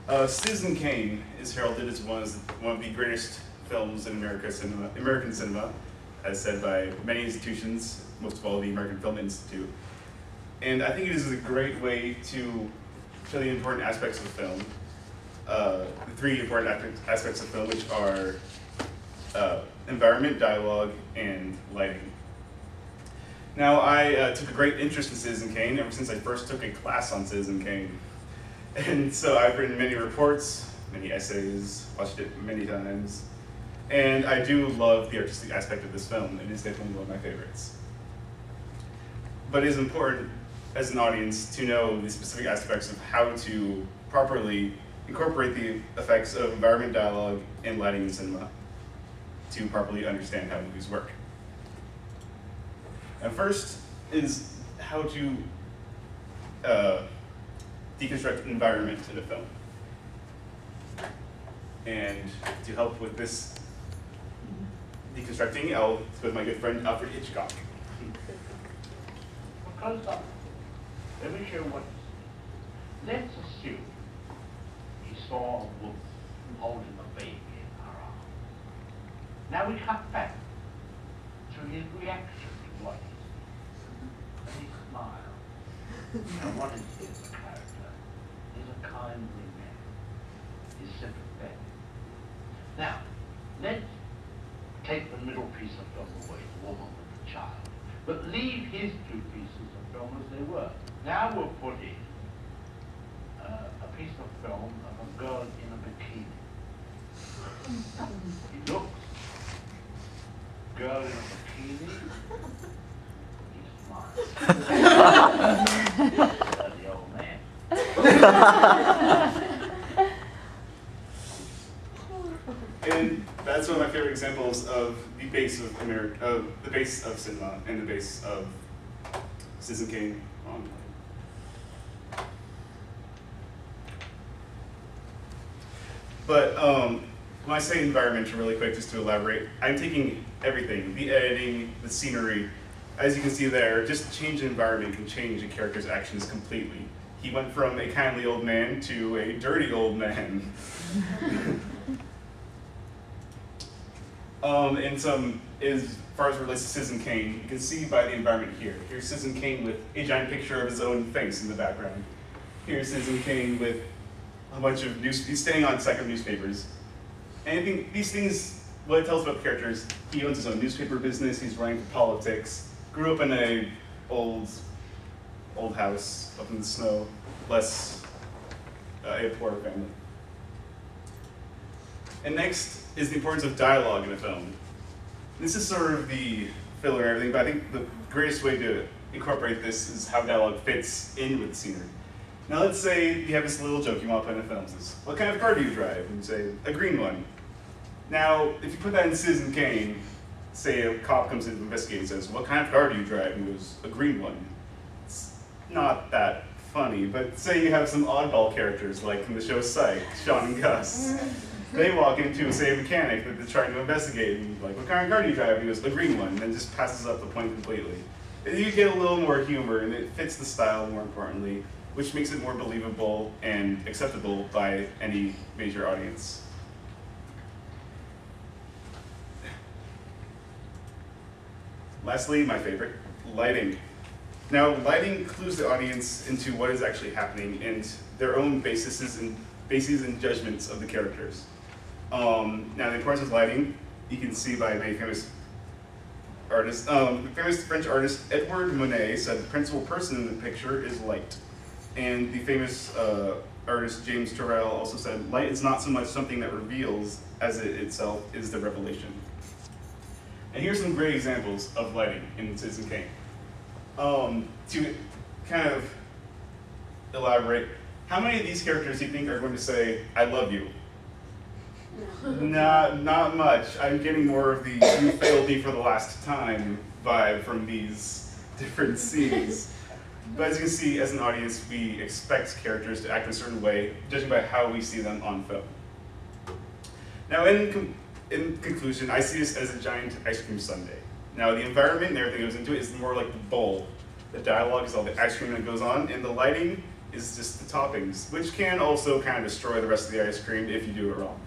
Citizen Kane is heralded as one of the greatest films in American cinema, as said by many institutions, most of all the American Film Institute. And I think it is a great way to show the important aspects of the film, the three important aspects of film, which are environment, dialogue, and lighting. Now, I took a great interest in Citizen Kane ever since I first took a class on Citizen Kane. And so I've written many reports, many essays, watched it many times. And I do love the artistic aspect of this film. It is definitely one of my favorites. But it is important as an audience to know the specific aspects of how to properly incorporate the effects of environment, dialogue, and lighting in cinema to properly understand how movies work. And first is how to deconstruct environment in a film. And to help with this deconstructing, I'll with my good friend Alfred Hitchcock. Close up. Let me show what. Let's assume he saw a wolf holding a baby in her arms. Now we cut back to his reaction to what he sees. And he smiles. And what is his character? He's a kindly man. He's sympathetic. Now, let's take the middle piece of film away, the woman with the child. But leave his two pieces of film as they were. Now we'll put in a piece of film of a girl in a bikini. He looks, girl in a bikini, he smiles. The old man. And that's one of my favorite examples of the base of the base of cinema and the base of Citizen Kane. But when I say environment, really quick, just to elaborate, I'm taking everything, the editing, the scenery. As you can see there, just change in environment can change a character's actions completely. He went from a kindly old man to a dirty old man. And as far as it relates to Citizen Kane, you can see by the environment here. Here's Citizen Kane with a giant picture of his own face in the background. Here's Citizen Kane with a bunch of he's staying on second newspapers. And I think these things, what it tells about the character is he owns his own newspaper business, he's running for politics, grew up in a old house up in the snow, less a poor family. And next is the importance of dialogue in a film. This is sort of the filler and everything, but I think the greatest way to incorporate this is how dialogue fits in with the scenery. Now let's say you have this little joke you want to put in a film. It says, what kind of car do you drive? And you say, a green one. Now, if you put that in Citizen Kane, say a cop comes in to investigate and says, what kind of car do you drive? And he goes, a green one. It's not that funny, but say you have some oddball characters, like in the show Psych, Sean and Gus. They walk into, say, a mechanic that they're trying to investigate, and like, what kind of car do you drive? And he goes, the green one, and then just passes up the point completely. You get a little more humor, and it fits the style more importantly, which makes it more believable and acceptable by any major audience. Lastly, my favorite, lighting. Now, lighting clues the audience into what is actually happening and their own bases and judgments of the characters. Now, the importance of lighting, you can see by a very famous artist, famous French artist Edouard Monet said the principal person in the picture is light. And the famous artist James Turrell also said, light is not so much something that reveals as it itself is the revelation. And here's some great examples of lighting in Citizen Kane. To kind of elaborate, how many of these characters do you think are going to say, I love you? Not much. I'm getting more of the you failed me for the last time vibe from these different scenes. But as you can see, as an audience, we expect characters to act in a certain way, judging by how we see them on film. Now, in conclusion, I see this as a giant ice cream sundae. Now, the environment and everything that goes into it is more like the bowl. The dialogue is all the ice cream that goes on, and the lighting is just the toppings, which can also kind of destroy the rest of the ice cream if you do it wrong.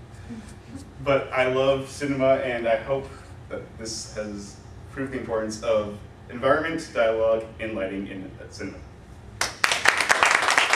But I love cinema, and I hope that this has proved the importance of environment, dialogue, and lighting in cinema.